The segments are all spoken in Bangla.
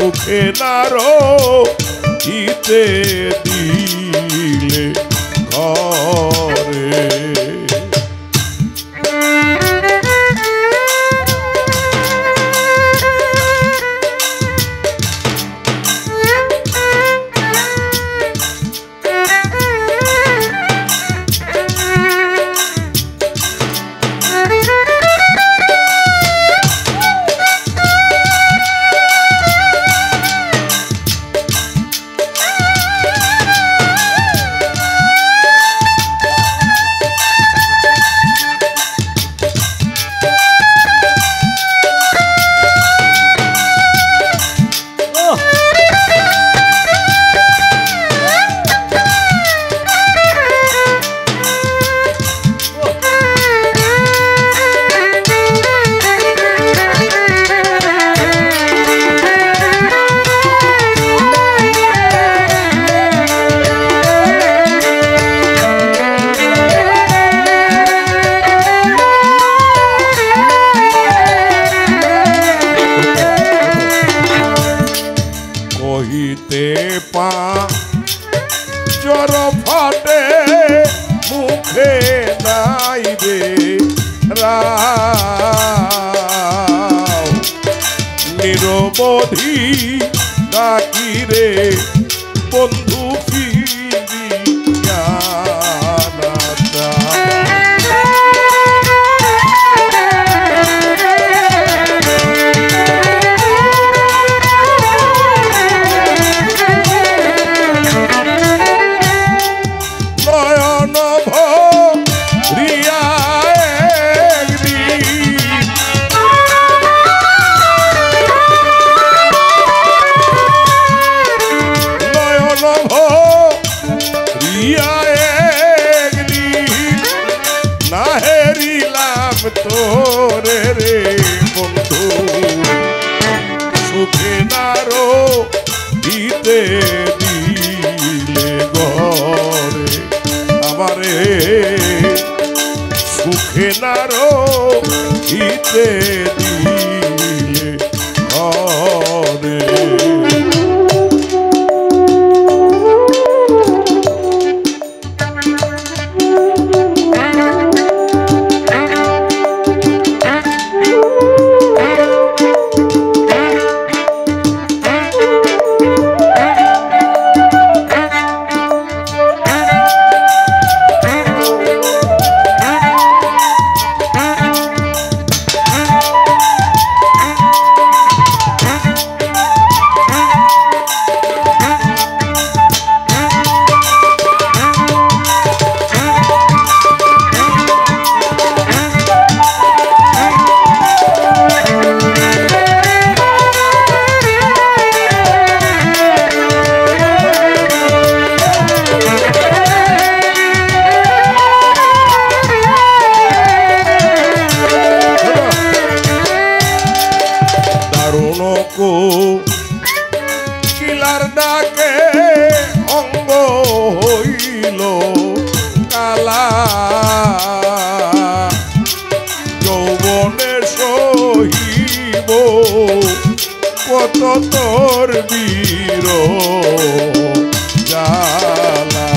সুখে নারো দিতে দিলে ঘরে পা চর ফাটে মুখে নাই রে রাও নিরবধি ডাকি রে বন্ধু ফিরিয়া তোরে রে বন্ধু সুখে নারো দিতে দিলে ঘরে আমারে সুখে নারো দিতে দিলে ঘরে কিলার ডাকে অঙ্গ হইল কালা যৌবনে সহিব কত তোর বীর জালা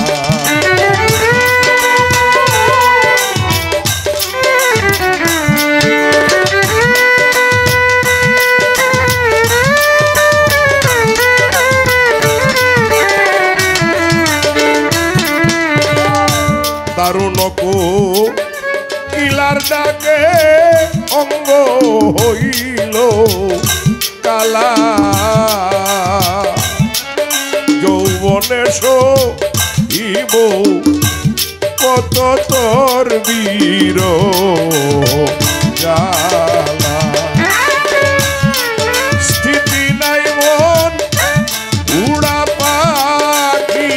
দারুণ কিলার ডাকে অঙ্গ হইল কালা যৌবনে সহিব কত তোর বীর জালা স্থিতি নাই মন উড়া পাখি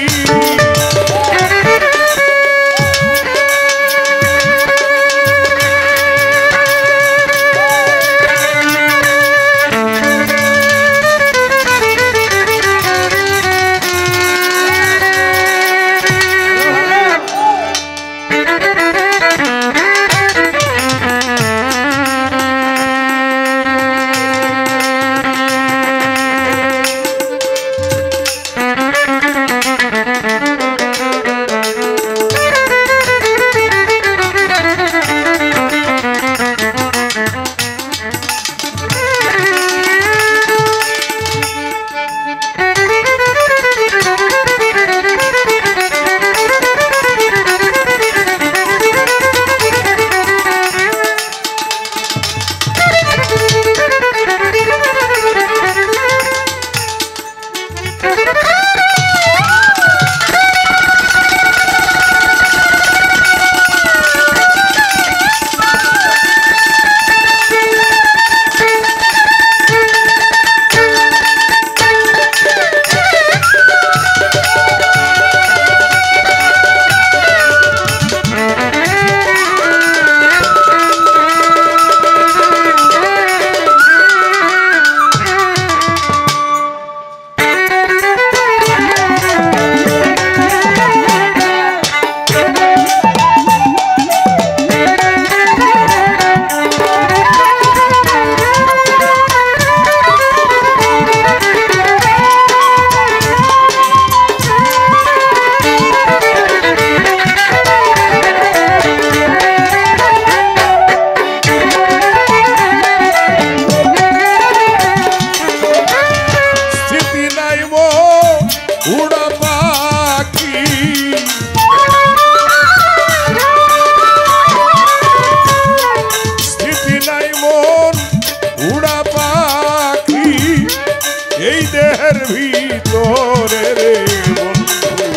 এই দেহের ভিতরে রে বন্ধু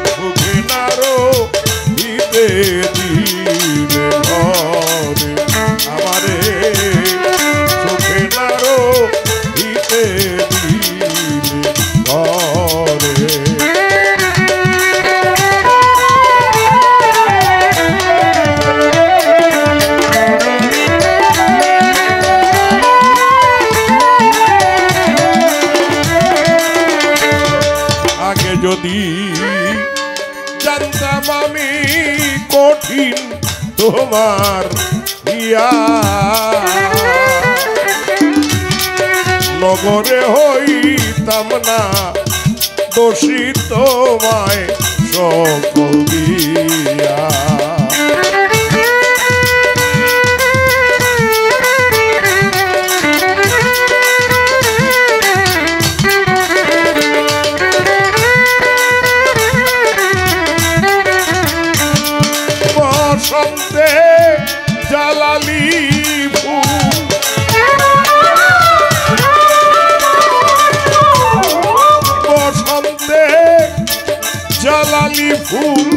সুখে নারো দিতে দিলে ঘরে আমারে সুখে নারো দিতে দিলে ঘরে যদি জানতাম আমি কঠিন তোমার ইয়া নগরে হইতাম না দোষী তোমায় সকল দিয়া বসন্তে জালালি ফুল বসন্তে জালালি ফুল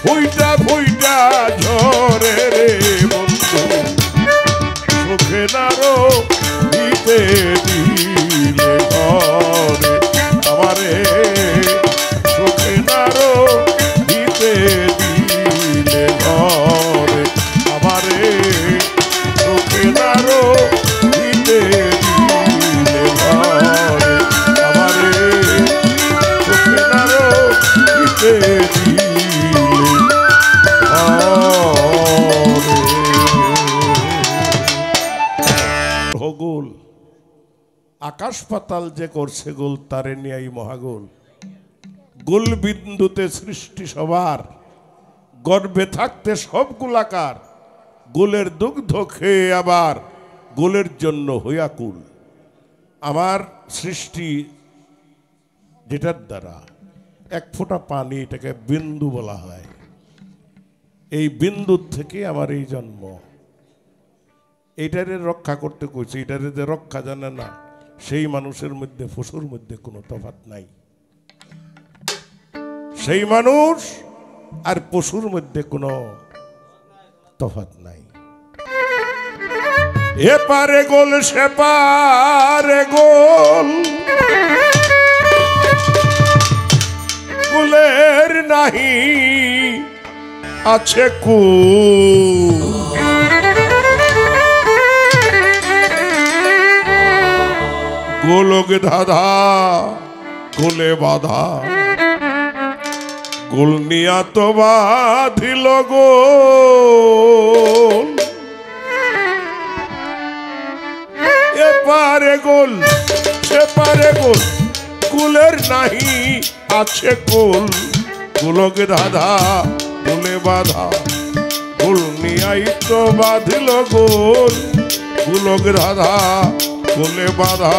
ফুইটা ফুইটা ঝরে রে বন্ধু সুখে নারো দিতে দিলে ঘরে আমারে সুখে নারো দিতে দিলে ঘরে আমারে সুখে নারো দিতে দিলে ঘরে আমারে সুখে নারো দিতে দিলে গোল আকাশ পাতাল যে করছে গোল তারে নিয়াই মহাগোল গোল বিন্দুতে সৃষ্টি সবার গর্ভে থাকতে সব গোলাকার গোলের দুগ্ধ খেয়ে আবার গোলের জন্য হইয়াকুল আমার সৃষ্টি যেটার দ্বারা এক ফোঁটা পানি এটাকে বিন্দু বলা হয় এই বিন্দুর থেকে আমার এই জন্ম এইটারে রক্ষা করতে কইছে এটারে যে রক্ষা জানে না সেই মানুষের মধ্যে পশুর মধ্যে কোনো তফাৎ নাই সেই মানুষ আর পশুর মধ্যে কোনো তফাৎ নাই এপারে গোল সেপারে গোল গোলের নাহি আছে কুল গোলক ধাঁধা গোলে বাধা গোল নিয়া তো বাঁধিল গোল এপারে গোল সেপারে গোল কুলের নাহি আছে কুল গোলক ধাঁধা গোলে বাধা গোল নিয়াই তো বাঁধিল গোল গোলক ধাঁধা গোলে বাধা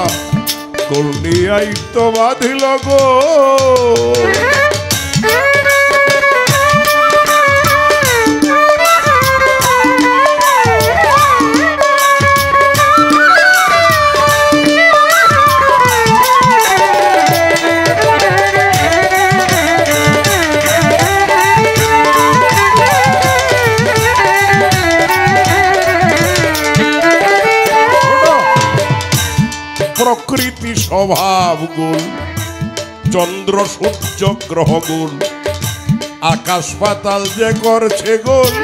গোল নিয়াই তো বাঁধিল গোল প্রকৃতি স্বভাব গোল চন্দ্র সূর্য গ্রহ গোল আকাশ পাতাল যে করছে গোল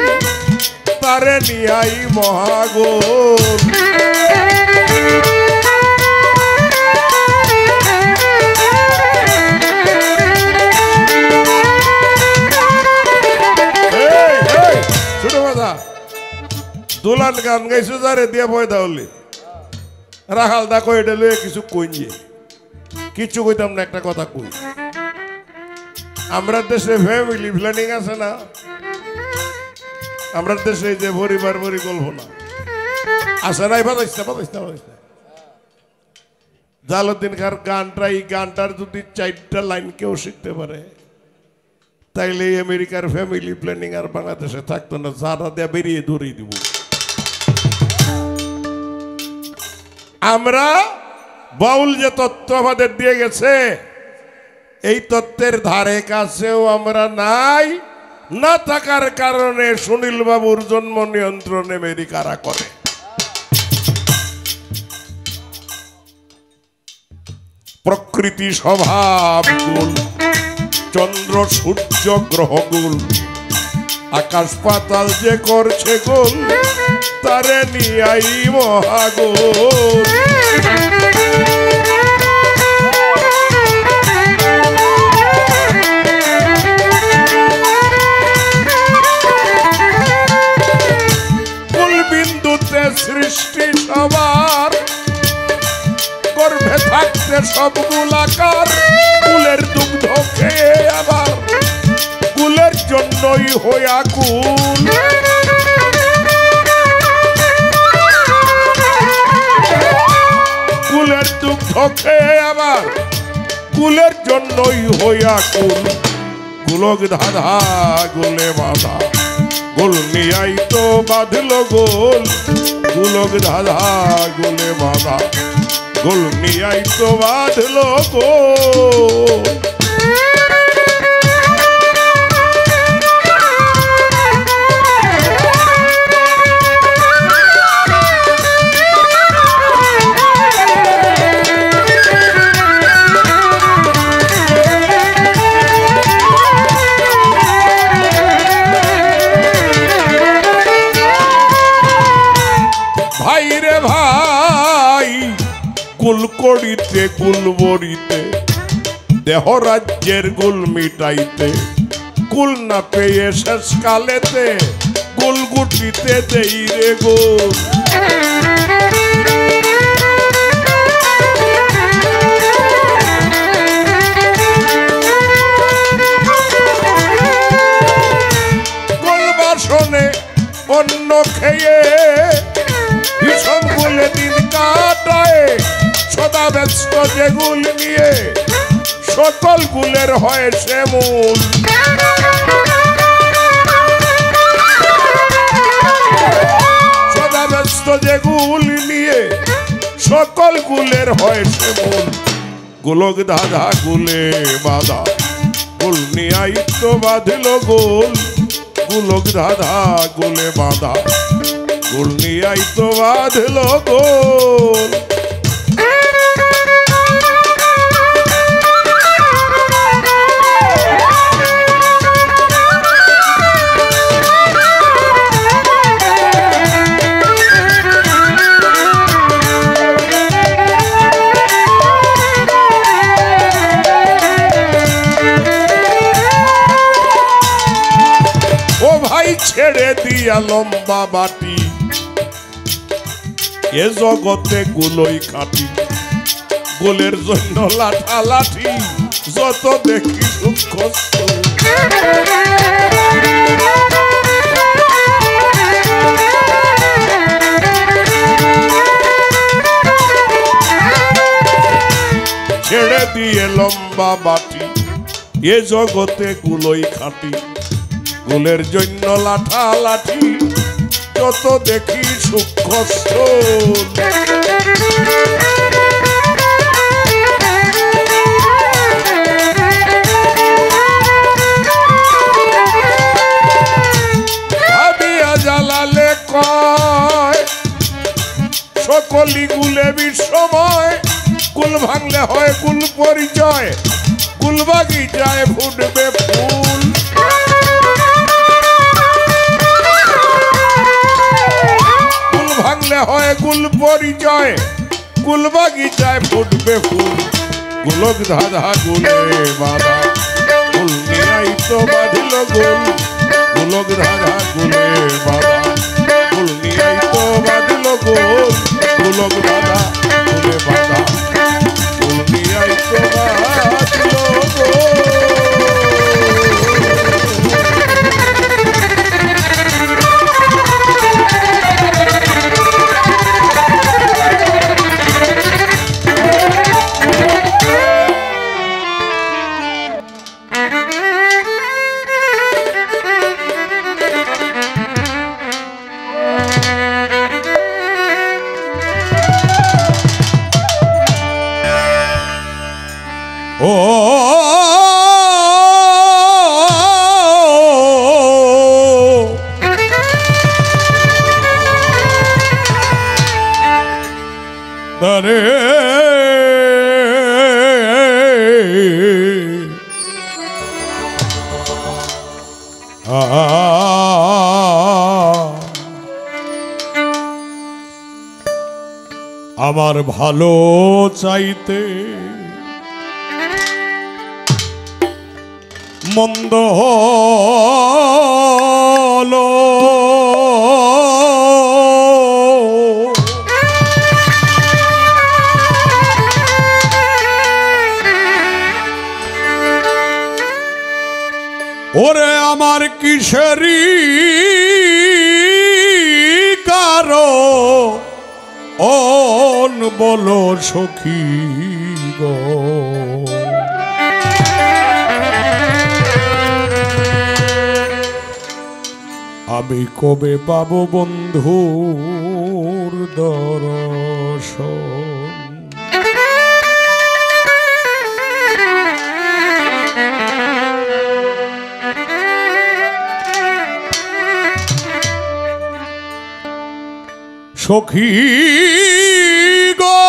তারে নিয়াই মহাগোল ছোট কথা দোলান গান গাইছো যারে দিয়ে পয়দা হলে রাখাল দা কই এটা লয়ে কিছু কই নিয়ে কিছু কইতাম না একটা কথা কই আমরা দেশে ফ্যামিলি প্ল্যানিং আছে না আমরা দেশে যে পরিবার পরিকল্পনা আছে নাই বাতাইছে জালাউদ্দিন খার গানটা এই গানটার যদি 4টা লাইন কেউ শিখতে পারে তাইলে আমেরিকার ফ্যামিলি প্ল্যানিং আর বাংলাদেশে থাকতো না যারা দিয়ে বেরিয়ে দৌড়িয়ে দিব আমরা বাউল যে তত্ত্ব আমাদের দিয়ে গেছে এই তত্ত্বের ধারে কাছেও আমরা নাই, না থাকার কারণে সুনীল বাবুর জন্ম নিয়ন্ত্রণে আমেরিকারা করে। প্রকৃতি স্বভাব গুণ, চন্দ্র সূর্য গ্রহ গুণ, আকাশ পাতাল যে করছে গোল, তারে নিয়াই মহাগোল। কুলবিন্দুতে সৃষ্টি সবার, গর্ভে থাকতে সব গোলাকার, কুলের দুগ্ধ খেয়ে আবার কুলের জন্যই হইয়া কুল। কুলের দুগ্ধ খেয়ে আবার কুলের জন্যই হইয়া কুল। গোলক ধাঁধা গোলে বাঁধা, গোল নিয়াই তো বাঁধল গোল। গোলক ধাঁধা গোলে বাঁধা, গোল নিয়াই তো বাঁধল গোল। ভাই রে ভাই, কুল করিতে কুল বরিতে, দেহ রাজ্যের গুল মিটাইতে, কুল না পেয়ে শেষ কালেতে কুল গুটিতে দেই রে গোল। গোল বাসনে অন্ন খেয়ে ভীষণ গুলে দিন কাটায়, সদা ব্যস্ত যে গুল নিয়ে সকল গুলের হয় সে মূল। সদা ব্যস্ত যে গুল নিয়ে সকল গুলের হয় সে মূল। গোলক ধাঁধা গুলে বাঁধা, গোল নিয়াই তো বাঁধল গোল। গোলক ধাঁধা গোলে বাঁধা, গোল নিয়াই তো বাঁধল গোল। ও ভাই ছেড়ে দিয়া লম্বা বাটি, এ জগতে গুলোই কাটি। গোলের জন্য লাঠা লাঠি, যত দেখি সূক্ষ্ম। ছেড়ে দিয়ে লম্বা বাটি, এ জগতে গুলোই খাটি। গোলের জন্য লাঠা লাঠি, যত দেখি সূক্ষ্ম। ভাবিয়া জ্বালালে কয় সকলি গুলে বিশ্বময়। কুল ভাঙলে হয় কুল পরিচয়, কুল বাগিচায় ফুটবে ফুল। কুল ভাঙলে হয় কুল পরিচয়, কুল বাগিচায় ফুটবে ফুল। গোলক ধাঁধা গুলে বাঁধা, গোল নিয়াই তো বাঁধল গোল। গোলক ধাঁধা গুলে বাঁধা, গোল নিয়াই তো বাঁধল গোল। গোলক ধাঁধা গুলে বাঁধা, গোল নিয়াই তো বাঁধল গোল। ও দরে আমার ভালো চাইতে মন্দ হলো ওরে আমার কিসেরি কারো অন বলো সখী গো আমি কবে পাবো বন্ধুর দর্শন সখী গো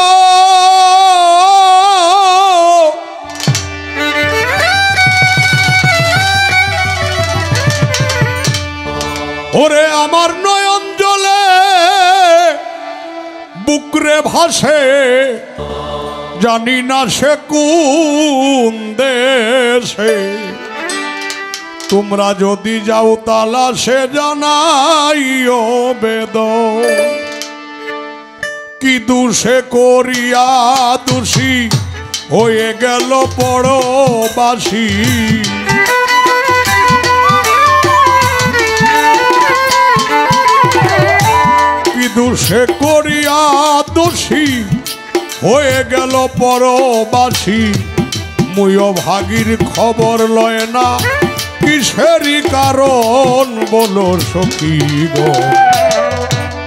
ওরে আমার নয়ন জলে বুকরে ভাসে জানি না সে কোন দেশে তোমরা যদি যাও তালাশে জানাইও বেদন কি দোষে করিয়া দোষী হয়ে গেল পরবাসী কি দোষে করিয়া দোষী হয়ে গেল পরবাসী মুয়ো ভাগির খবর লয় না কিসেরই কারণ বলো সখী গো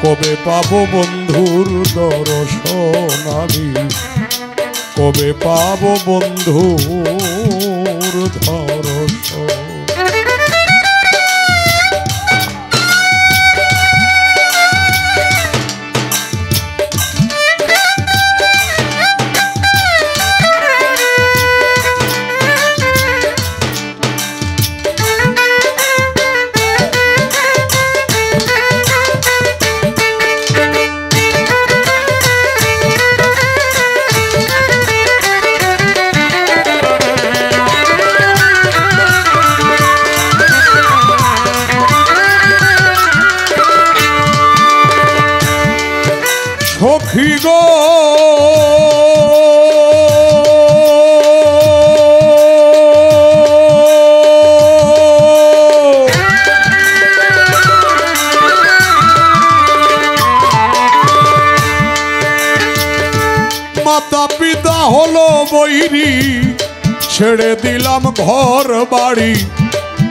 কবে পাবো বন্ধুর দর্শন আমি কবে পাবো বন্ধুর দর্শন সখী গো মাতা পিতা হলো বৈরী ছেড়ে দিলাম ঘর বাড়ি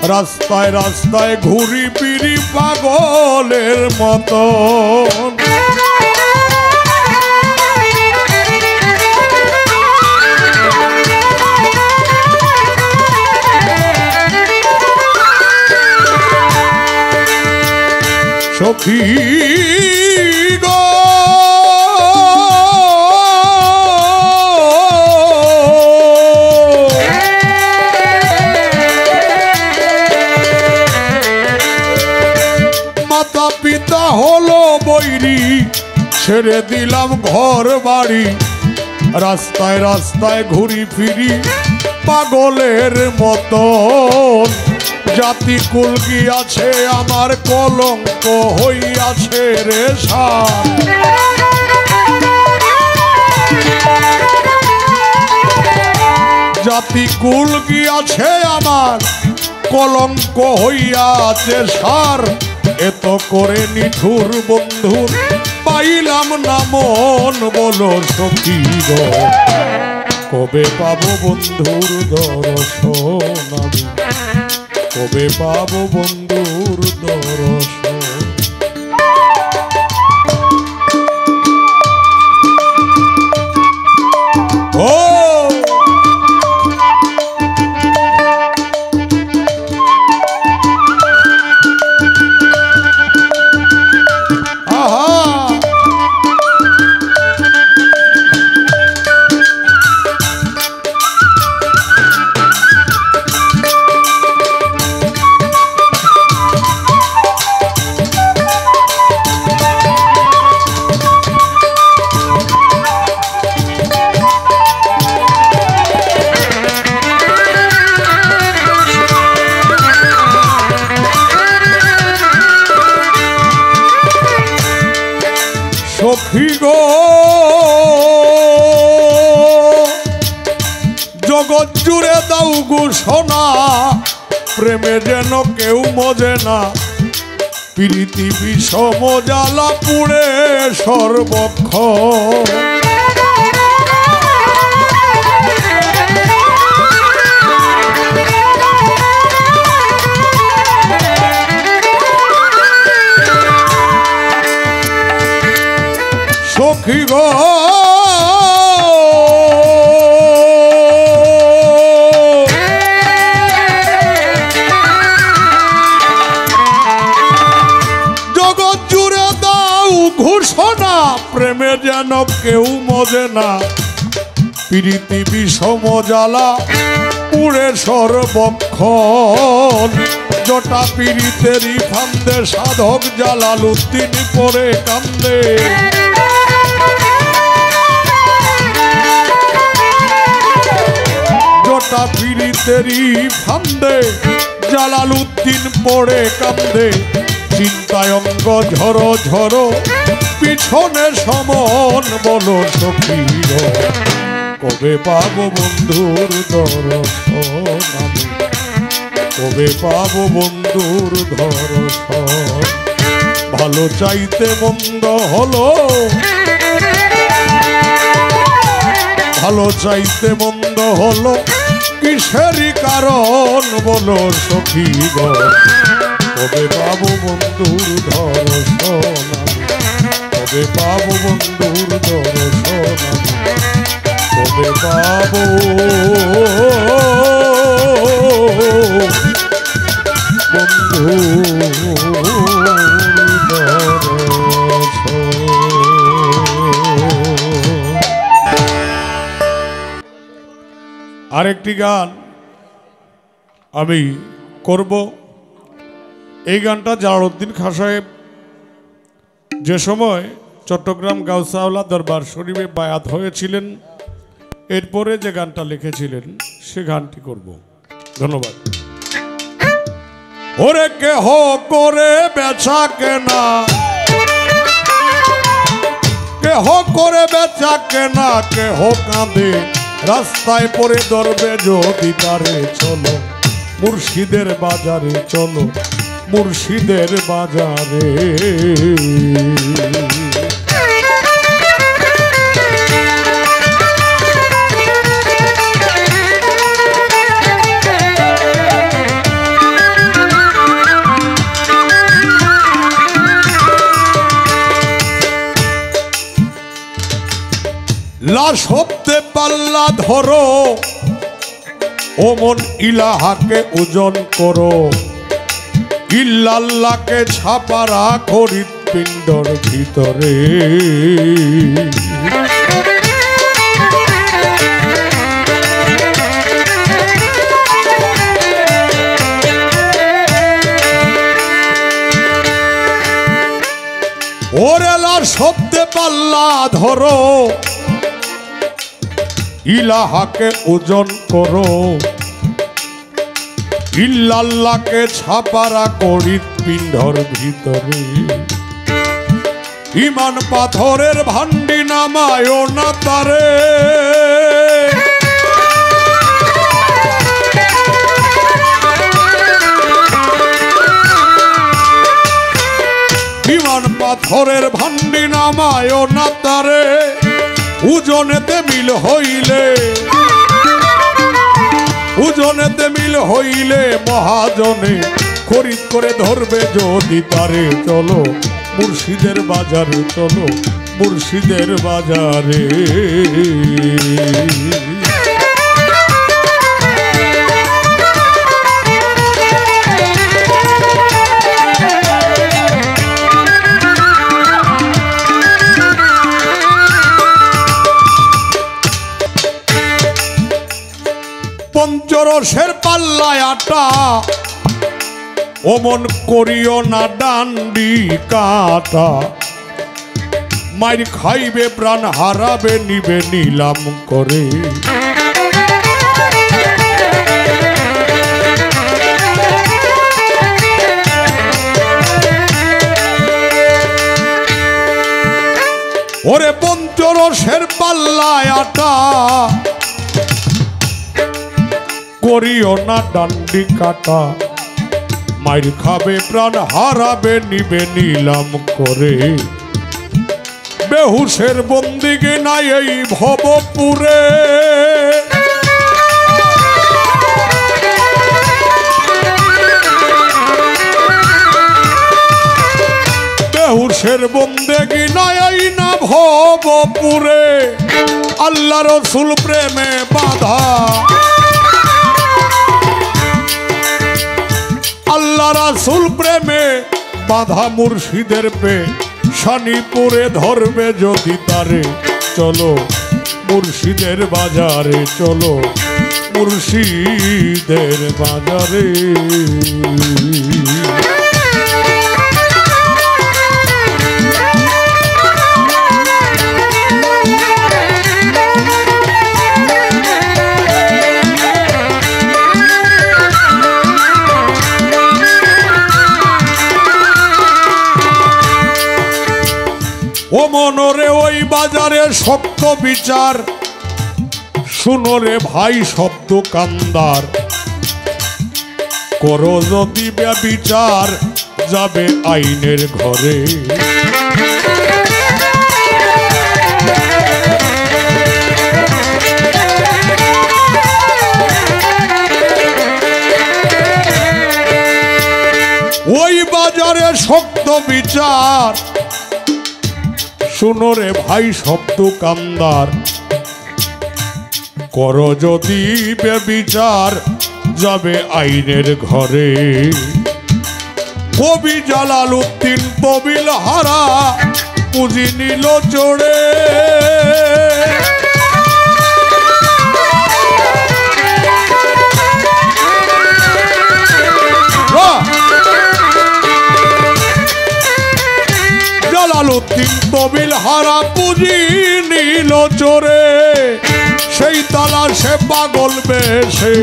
রাস্তায় রাস্তায় ঘুরি ফিরি পাগলের মতন সখী গো মাতা পিতা হলো বৈরী ছেড়ে দিলাম ঘর বাড়ি রাস্তায় রাস্তায় ঘুরি ফিরি পাগলের মতন জাতি কুল গিয়াছে আমার কলঙ্ক হইয়াছে রে সার জাতি কুল গিয়াছে আমার কলঙ্ক হইয়াছে সার এত করে নিঠুর বন্ধুর পাইলাম না মন বলো সখী গো কবে পাবো বন্ধুর দর্শন আমি কবে পাবো বন্ধুর দর্শন ও জগৎ জুড়ে দাও ঘোষণা প্রেমে যেন কেউ মজে না প্রীতি বিষম জ্বালা পুড়ে সর্বক্ষ সখী গো জগৎ জুড়ে দাও ঘোষণা প্রেমে যেন কেউ মজে না প্রীতি বিষম জ্বালা পুড়ে সর্বক্ষণ জটা পীড়িতেরই ফান্দে সাধক জালালউদ্দিন পরে কান্দে জটা পীড়িতেরই ফান্দে জালালউদ্দিন পড়ে কান্দে চিন্তায় অঙ্গ ঝরো ঝরো পিছনে সমন বলো সখী গো কবে পাবো বন্ধুর দর্শন আমি কবে পাবো বন্ধুর দর্শন ভালো চাইতে মন্দ হলো ভালো চাইতে মন্দ হলো কিসেরই কারণ বলো সখী গো কবে পাবো বন্ধুর দর্শন আমি কবে পাবো বন্ধুর দর্শন আমি কবে পাবো আরেকটি গান আমি করব এই গানটা জালালউদ্দিন খাঁ সাহেব যে সময় চট্টগ্রাম গাউসাওয়ালা দরবার শরীফে বায়াত হয়েছিলেন এরপরে যে গানটা লিখেছিলেন সে গানটি করব ধন্যবাদ ওরে কেহ করে বেচা কেনা কেহ করে বেচা কেনা কেহ কাঁদে রাস্তায় পড়ে ধরবে যদি তারে চলো মুর্শিদের বাজারে চলো মুর্শিদের বাজারে লাশ হতে পাল্লা ধরো ও মন ইলাহাকে ওজন করো ইল্লাল্লাহকে ছাপা রাখো হৃৎপিণ্ডর ভিতরে ওরে লাশ হতে পাল্লা ধরো ইলাহাকে ওজন করো ইল্লাল্লাহকে ছাপারা করিত পিণ্ডর ভিতরে ইমান পাথরের ভান্ডি নামায় না তারে ইমান পাথরের ভান্ডি নামায় না তারে ওজনেতে মিল হইলে ওজনেতে মিল হইলে মহাজনে খরিদ করে ধরবে যদি তারে চলো মুর্শিদের বাজারে চলো মুর্শিদের বাজারে পঞ্চরসের পাল্লায় আটা অমন করিও না ডান্ডি কাটা মাইর খাইবে প্রাণ হারাবে নিবে নিলাম করে ওরে পঞ্চরসের পাল্লায় আটা করিও না ডান্ডি কাটা, মাইর খাবে প্রাণ হারাবে নিবে নিলাম করে। বেহুশের বন্দিগে নাই এই ভবপুরে, বেহুশের বন্দেগি নাই না ভবপুরে। আল্লাহ রসুল প্রেমে বাধা, আল্লাহ রসুল প্রেমে বাধা মুর্শিদের পে শানিপুরে ধরবে যদি তারে। চলো মুর্শিদের বাজারে, চলো মুর্শিদের বাজারে। ও মনরে ওই বাজারে শক্ত বিচার, শুনো রে ভাই শব্দ কান্দার। করো যদি বিচার যাবে আইনের ঘরে। ওই বাজারে শক্ত বিচার, শুনো রে ভাই শব্দ কান্দার। করো যদি বিচার যাবে আইনের ঘরে। কবি জালালউদ্দিন তবিল হারা পুঁজি নিল চড়ে। জালালউদ্দিন তবিল হারা পুঁজি নিল চোরে। সেই তালাশে পাগল বেশে,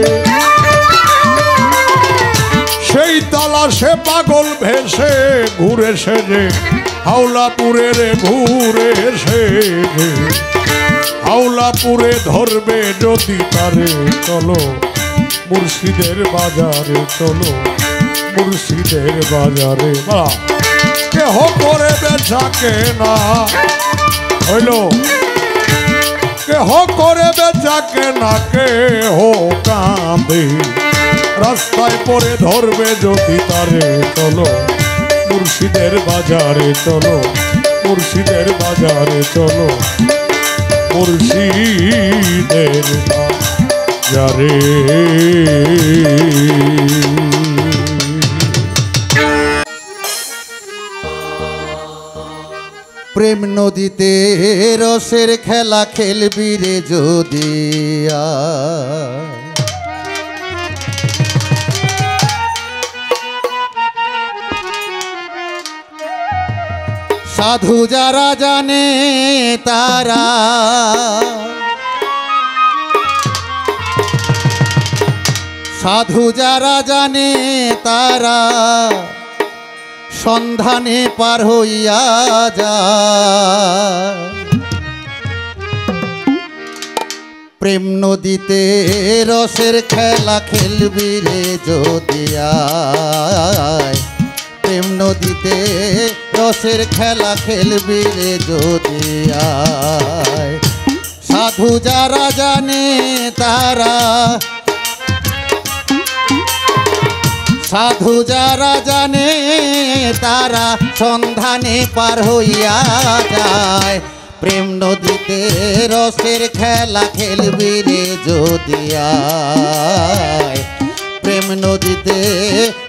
সেই তালাশে পাগল ভেসে ঘুরে সেজে হাওলাপুরে রে ঘুরে সে। হাওলাপুরে ধরবে যদি তারে, চলো মুর্শিদের বাজারে, চলো মুর্শিদের বাজারে। কেহ করে বেচা কেনা হইল, কেহ করে বেচা কেনা, কেহ কাঁদে রাস্তায় পরে ধরবে যদি তারে। চলো মুর্শিদের বাজারে, চলো মুর্শিদের বাজারে, চলো মুর্শিদের বাজারে। প্রেম নদীতে রসের খেলা খেলবি রে যদি, সাধু যারা জানে তারা, সাধু যারা জানে তারা সন্ধানে পার হইয়া যায়। প্রেম নদীতে রসের খেলা খেলবি রে যদি আয়। প্রেম নদীতে রসের খেলা খেলবি রে যদি আয়। সাধু যারা জানে তারা, সাধু যারা জানে তারা সন্ধানে পার হইয়া যায়। প্রেম নদীতে রসের খেলা খেলবি রে যদি আয়। প্রেম নদীতে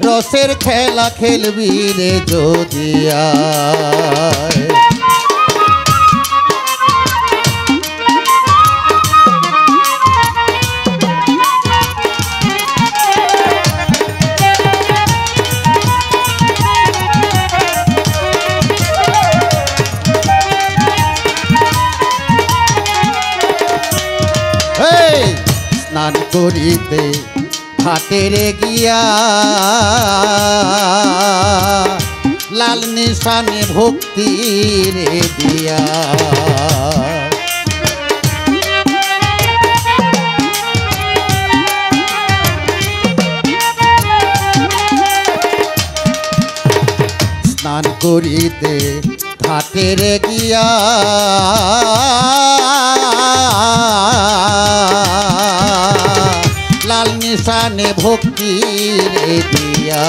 রসের খেলা খেলবি রে যদি আয়। স্নান করিতে ঘাটেরে গিয়া লাল নিশানে ভক্তি রে দিয়া। করিতে ঘাটের গিয়া লাল নিশানে ভক্তি রে দিয়া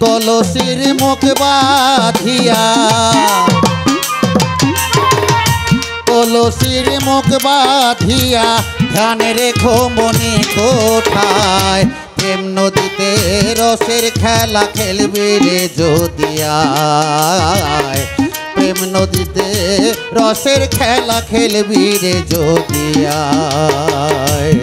কলসির মুখ বাঁধিয়া কলসির মুখ বাঁধিয়া ধ্যান রেখো মনে কোঠায় প্রেম নদীতে রসের খেলা খেলবি রে যদি আয় প্রেম নদীতে রসের খেলা খেলবি রে যদি আয়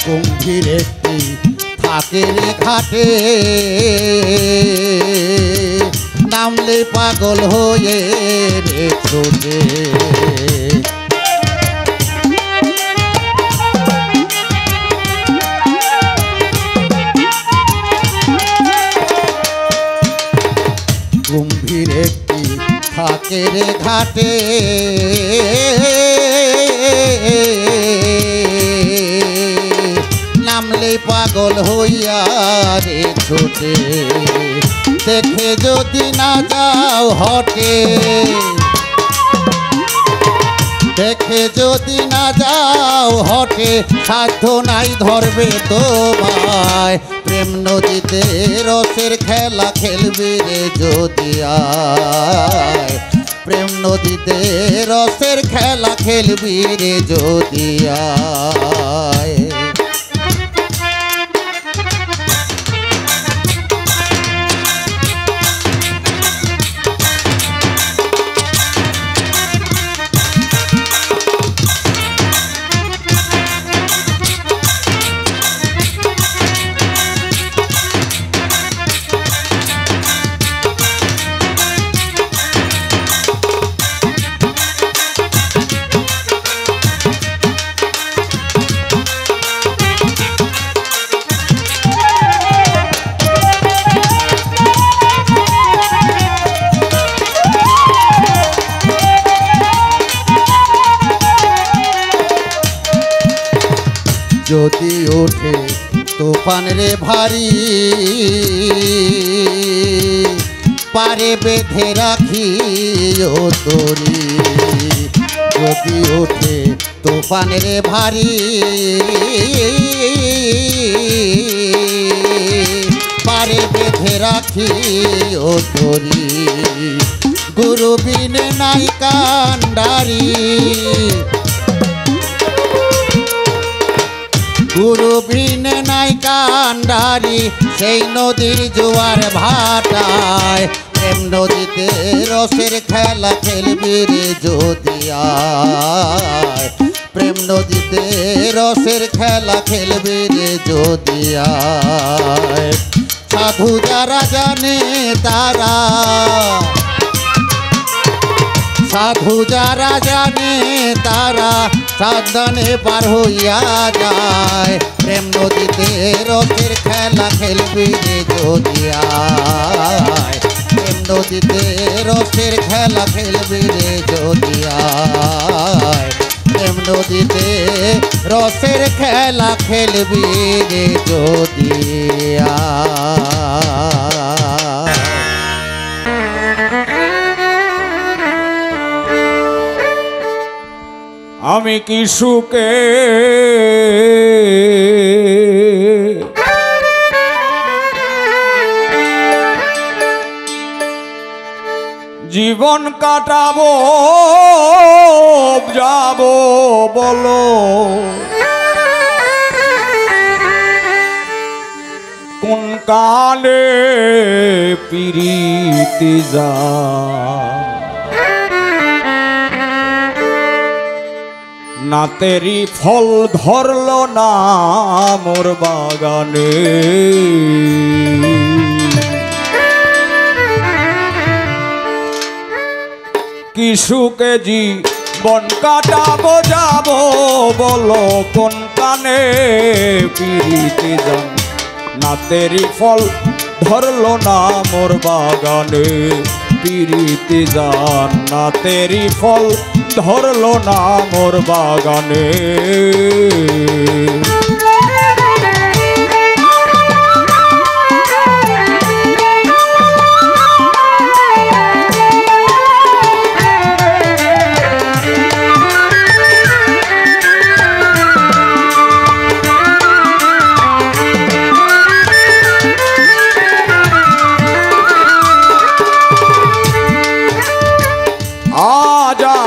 গম্ভীর একটি থাকে রে ঘাটে নামলে পাগল হয়ে রে ছোটে গম্ভীর একটি থাকে রে ঘাটে নামলে পাগল হইয়া রে ছোটে দেখে যদি না যাও হটে দেখে যদি না যাও হটে সাধ্য নাই ধরবে তোমায় প্রেম নদীতে রসের খেলা খেলবি রে যদি আয় প্রেম নদীতে রসের খেলা খেলবি রে যদি আয় যদি ওঠে তুফান রে ভারী পারে বেঁধে রাখি ও তোরি যদি ওঠে তুফান রে ভারী পারে বেঁধে রাখি ও তোরি গুরু বিনে নাই কান্ডারি গুরু বিনে নাই কান্ডারি সেই নদীর জোয়ার ভাটায় প্রেম নদীতে রসের খেলা খেলবি রে যদি আয় প্রেম নদীতে রসের খেলা খেলবি রে যদি আয় সাধু যারা জানে তারা সাধু যারা জানে তারা সাবধানে পার হইয়া যায় প্রেম নদীতে রসের খেলা খেলবি রে যদি আয় প্রেম নদীতে রসের খেলা খেলবি রে যদি আয় প্রেম নদীতে রসের খেলা খেলবি রে যদি আয় আমি কি সুখে জীবন কাটাবো যাব বলো কোন কালে পিরিতি যা না তেরি ফল ধরলো না মোর বাগানে। কি সুখে জীবন কাটাবো যাবো বলো কোন কানে, পিরিতি জান না তেরি ফল ধরলো না মোর বাগানে, পিরিতি জান না তেরি ফল ধরলো না মোর বাগানে।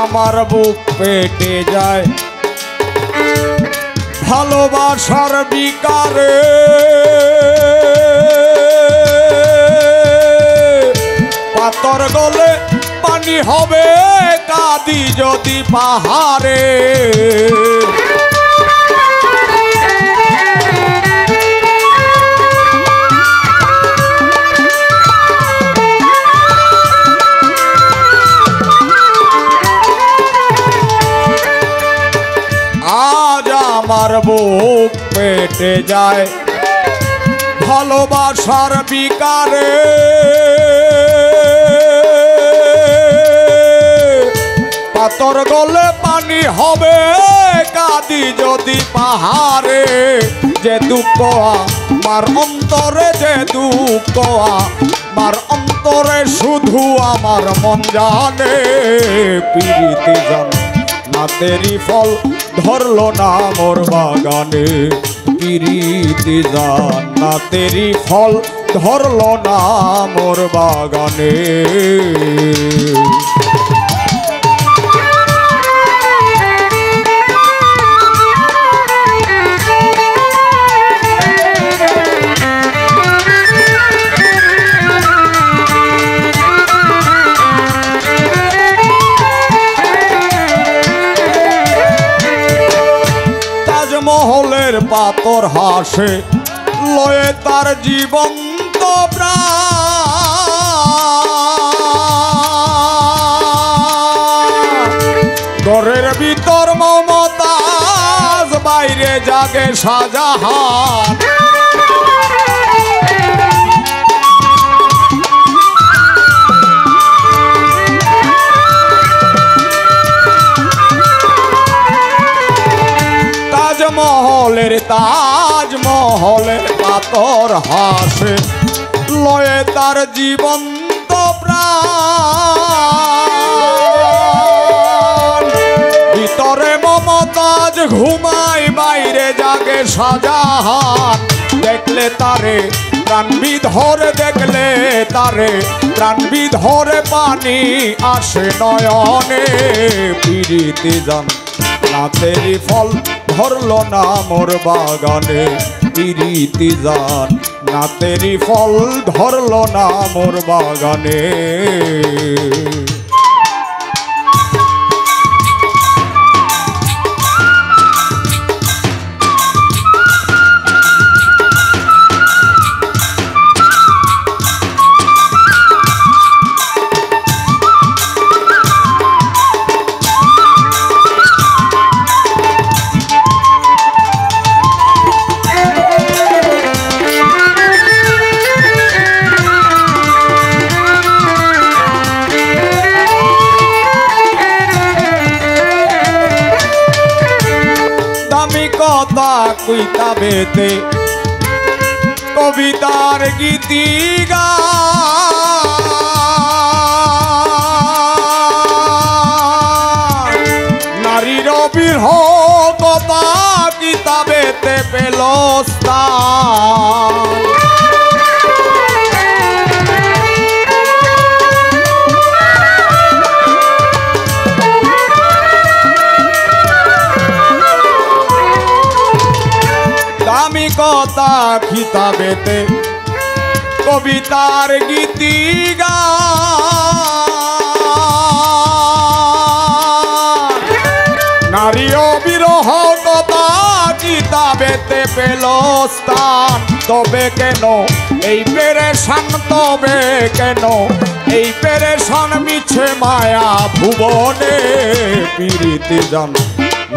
আমার বুক পেটে যায় ভালোবাসার বিকারে, পাতর গলে পানি হবে কাঁদি যদি পাহাড়ে। আমার বুক পেটে যায় ভালোবাসার বিকারে, পাতর গলে পানি হবে কাঁদি যদি পাহাড়ে। যে দুঃখ আমার অন্তরে, যে দুঃখ আমার অন্তরে শুধু আমার মন জানে, পিরিতি জান না তেরি ফল ধরলো না মোর বাগানে, পিরিতি জান না তেরি ফল ধরলো না মোর বাগানে। মহলের পাথর হাসে লয়ে তার জীবন্ত প্রাণ, ঘরের ভিতর মমতাজ বাইরে জাগে শাহজাহান। তাজমহলের পাথর হাসে লয়ে তার জীবন্ত প্রাণ, ভিতরে মমতাজ ঘুমায় বাইরে জাগে শাহজাহান। দেখলে তারে প্রাণ বিধরে, দেখলে তারে প্রাণ বিধরে পানি আসে নয়নে, পিরিতি জান না তেরি ফল ধরলো না মোর বাগানে, পিরিতি জান না তেরি ফল ধরলো না মোর বাগানে। কথা কইতা বেতে কবিতার গীতি গান, নারীর বিরহ কথা কিতাবেতে পেল স্থান। দামি কথা খিতাবেতে কবিতার গীতি গান, নারী অবির কিতাবেতে পেল স্থান। তবে কেন এই পেরেশান, তবে কেন এই পেরেশান মিছে মায়া ভুবনে। পিরিতি জান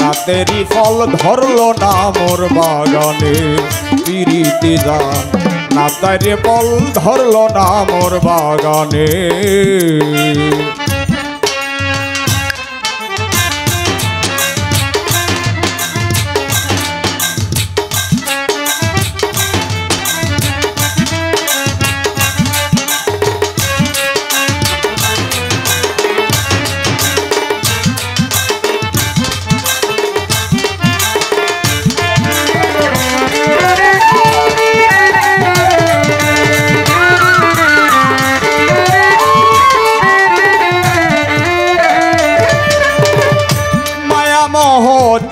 না তেরি ফল ধরলো না মোর বাগানে। পিরিতি জান না তেরি ফল ধরলো না মোর বাগানে।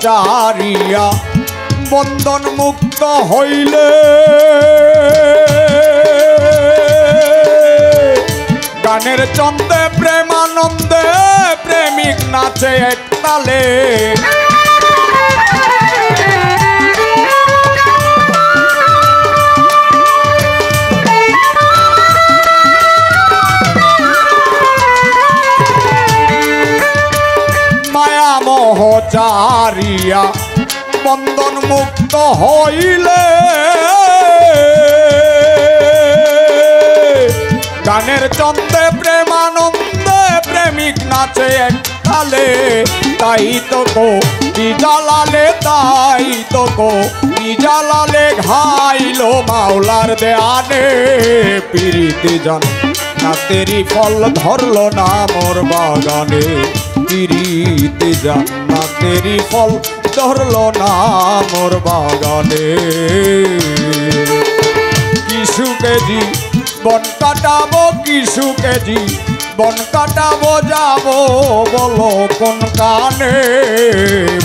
চারিয়া বন্ধন মুক্ত হইলে গানের চন্দে প্রেমানন্দে প্রেমিক নাচে একতালে। চারিয়া বন্ধন মুক্ত হইলে গানের চন্দে প্রেমানন্দে প্রেমিক নাচে একতালে। তাই তো গো বিজালালে, তাই তো গো বিজালালে ঘাইলো মাওলার দেয়ানে। পিরিতি জান না তেরি ফল ধরলো না মোর বাগানে। পিরিতি জান না তেরি ফল ধরলো না মোর বাগানে। কিছু কেজি বন কাটাবো, কিছু কেজি বন কাটাবো যাবো বলো কোন কানে।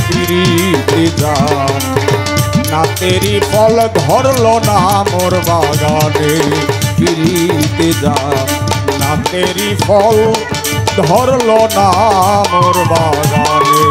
পিরিতি জান না তেরি ফল ধরলো না মোর বাগানে। পিরিতি জান না তেরি ফল ধরলো না মোর বাগানে।